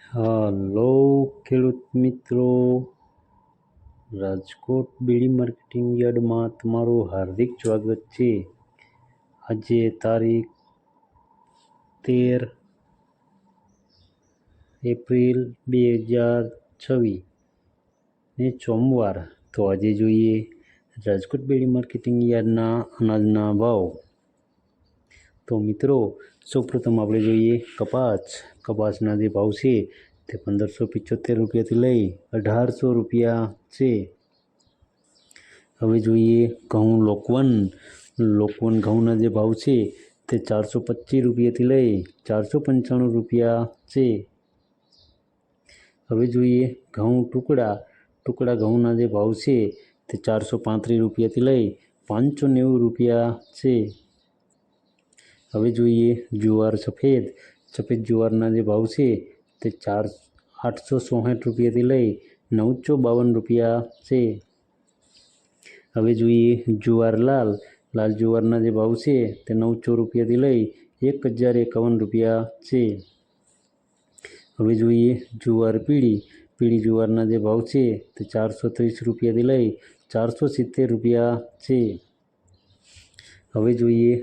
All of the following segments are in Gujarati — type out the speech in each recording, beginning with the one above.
હાલો ખેડૂત મિત્રો, રાજકોટ બીડી માર્કેટિંગ યાર્ડમાં તમારું હાર્દિક સ્વાગત છે. આજે તારીખ 13 એપ્રિલ 2026 ને સોમવાર. તો આજે જોઈએ રાજકોટ બીડી માર્કેટિંગ યાર્ડના અનાજના ભાવ. તો મિત્રો, સૌપ્રથમ આપણે જોઈએ કપાસના જે ભાવ છે તે 1575 રૂપિયાથી લઈ 1800 રૂપિયા છે. હવે જોઈએ ઘઉં લોકવન ઘઉંના જે ભાવ છે તે 425 રૂપિયાથી લઈ 495 રૂપિયા છે. હવે જોઈએ ઘઉં ટુકડા ઘઉંના જે ભાવ છે તે 435 રૂપિયાથી લઈ 590 રૂપિયા છે. હવે જોઈએ જુવાર સફેદ જુવારના જે ભાવ છે તે 864 રૂપિયાથી લઈ 952 રૂપિયા છે. હવે જોઈએ જુવાર લાલ જુવારના જે ભાવ છે તે 900 રૂપિયાથી લઈ 1051 રૂપિયા છે. હવે જોઈએ જુવાર પીળી જુવારના જે ભાવ છે તે 430 રૂપિયાથી લઈ 470 રૂપિયા છે. હવે જોઈએ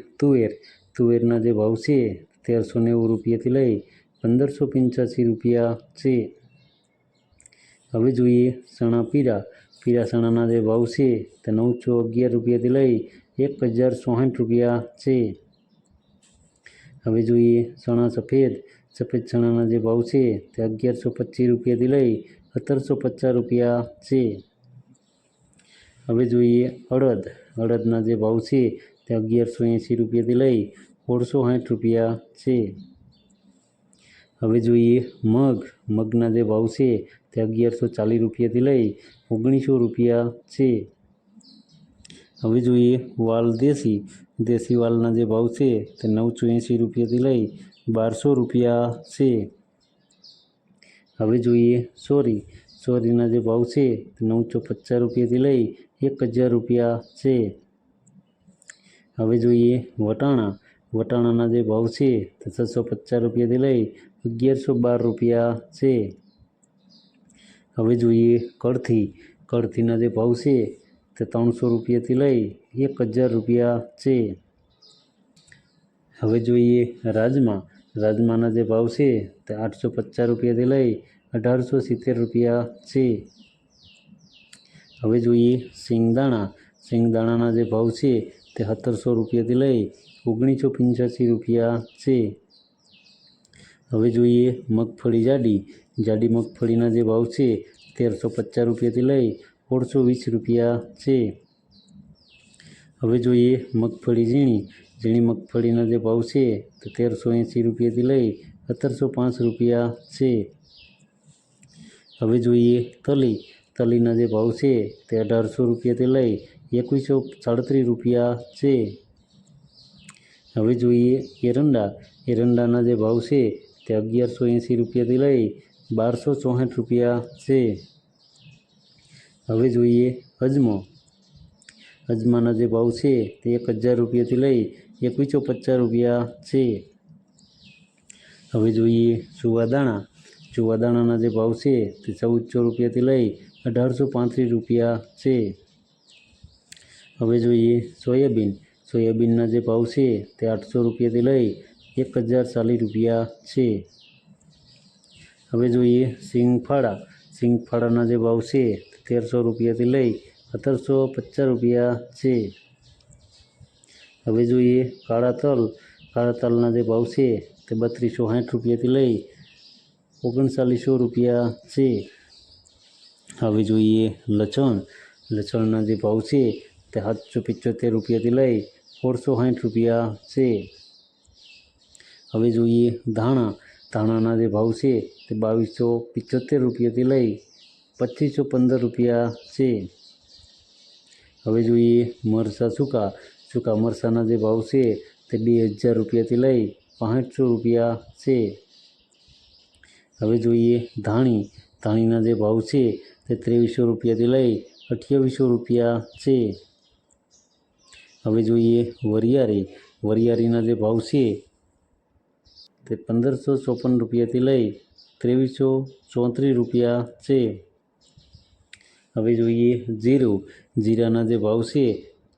તુવેરના જે ભાવ છે 1390 રૂપિયાથી લઈ 1585 રૂપિયા છે. હવે જોઈએ ચણા પીળા ચણાના જે ભાવ છે તે 911 રૂપિયાથી લઈ 1064 રૂપિયા છે. હવે જોઈએ ચણા સફેદ ચણાના જે ભાવ છે તે 1125 રૂપિયાથી લઈ 1750 રૂપિયા છે. હવે જોઈએ અડદના જે ભાવ છે તે 1180 રૂપિયાથી લઈ 1660 રૂપિયા છે. હવે જોઈએ મગના જે ભાવ છે તે 1140 રૂપિયાથી લઈ 1900 રૂપિયા છે. હવે જોઈએ વાલ દેશી વાલના જે ભાવ છે તે 980 રૂપિયાથી લઈ 1200 રૂપિયા છે. હવે જોઈએ ચોરીના જે ભાવ છે તે 950 રૂપિયાથી લઈ 1000 રૂપિયા છે. હવે જોઈએ વટાણાના જે ભાવ છે તે 650 રૂપિયાથી લઈ 1112 રૂપિયા છે. હવે જોઈએ કળથીના જે ભાવ છે તે 300 રૂપિયાથી લઈ 1000 રૂપિયા છે. હવે જોઈએ રાજમાના જે ભાવ છે તે 850 રૂપિયાથી લઈ 1870 રૂપિયા છે. હવે જોઈએ શિંગદાણાના જે ભાવ છે તે 1700 રૂપિયાથી લઈ 1985 રૂપિયા છે. હવે જોઈએ મગફળી જાડી મગફળીના જે ભાવ છે 1350 રૂપિયાથી લઈ 1620 રૂપિયા છે. હવે જોઈએ મગફળી ઝીણી મગફળીના જે ભાવ છે તે 1380 રૂપિયાથી લઈ 1705 રૂપિયા છે. હવે જોઈએ તલીના જે ભાવ છે તે 1800 રૂપિયાથી લઈ 2137 રૂપિયા છે. હવે જોઈએ એરંડાના જે ભાવ છે તે 1180 રૂપિયાથી લઈ 1264 રૂપિયા છે. હવે જોઈએ અજમાના જે ભાવ છે તે 1000 રૂપિયાથી લઈ 2150 રૂપિયા છે. હવે જોઈએ ચુવાદાણાના જે ભાવ છે તે 1400 રૂપિયાથી લઈ 1835 રૂપિયા છે. હવે જોઈએ સોયાબીનના જે ભાવ છે તે 800 રૂપિયાથી લઈ 1040 રૂપિયા છે. હવે જોઈએ સિંગફાળાના જે ભાવ છે તે 1300 રૂપિયાથી લઈ 1750 રૂપિયા છે. હવે જોઈએ કાળા તલના જે ભાવ છે તે 3260 રૂપિયાથી લઈ 3900 રૂપિયા છે. હવે જોઈએ લસણના જે ભાવ છે તે 775 રૂપિયાથી લઈ 1660 રૂપિયા છે. હવે જોઈએ ધાણાના જે ભાવ છે તે 2275 રૂપિયાથી લઈ 2515 રૂપિયા છે. હવે જોઈએ મરચાં સૂકા મરચાંના જે ભાવ છે તે 2000 રૂપિયાથી લઈ 6500 રૂપિયા છે. હવે જોઈએ ધાણીના જે ભાવ છે તે 2300 રૂપિયાથી લઈ 2800 રૂપિયા છે. હવે જોઈએ વરિયાળીના જે ભાવ છે તે 1554 રૂપિયાથી લઈ ₹2334 છે. હવે જોઈએ જીરું. જીરાના જે ભાવ છે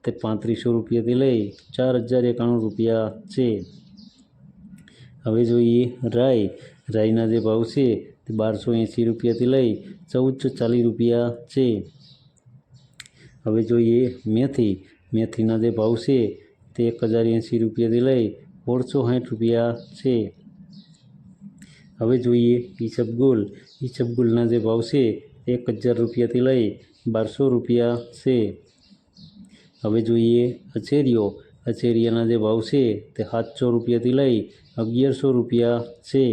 તે ₹3500થી લઈ ₹4091 છે. હવે જોઈએ રાઈ. રાઈના જે ભાવ છે તે ₹1280થી લઈ ₹1440 છે. હવે જોઈએ મેથી. મેથીના જે ભાવ છે તે ₹1080થી લઈ ₹1660 છે. હવે જોઈએ ઈસબગુલ. ઈસબગુલના જે ભાવ છે તે ₹1000થી લઈ ₹1200 છે. હવે જોઈએ અચેરીઓ. અચેરિયાના જે ભાવ છે તે ₹700થી લઈ ₹1100 છે.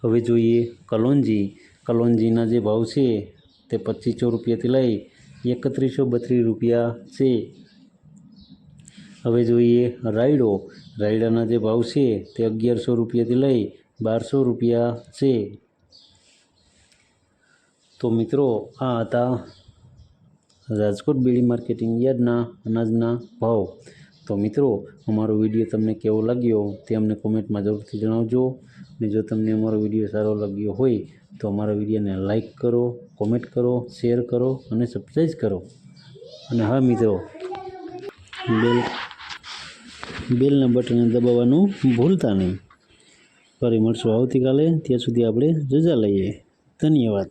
હવે જોઈએ કલોંજી. કલોંજીના જે ભાવ છે તે ₹2500થી લઈ ₹3132 છે. હવે જોઈએ રાયડો. રાયડાના જે ભાવ છે તે ₹1100થી લઈ ₹1200 છે. તો મિત્રો આ હતા રાજકોટ બીડી માર્કેટિંગ યાર્ડના અનાજના ભાવ. તો મિત્રો અમારો વિડીયો તમને કેવો લાગ્યો તે અમને કોમેન્ટમાં જરૂરથી જણાવજો. અને જો તમને અમારો વિડીયો સારો લાગ્યો હોય તો અમારા વિડીયોને લાઈક કરો, કોમેન્ટ કરો, શેર કરો અને સબસ્ક્રાઈબ કરો. અને હા મિત્રો, બેલના બટનને દબાવવાનું ભૂલતા નહીં. ફરી મળશું આવતીકાલે. ત્યાં સુધી આપણે રજા લઈએ. ધન્યવાદ.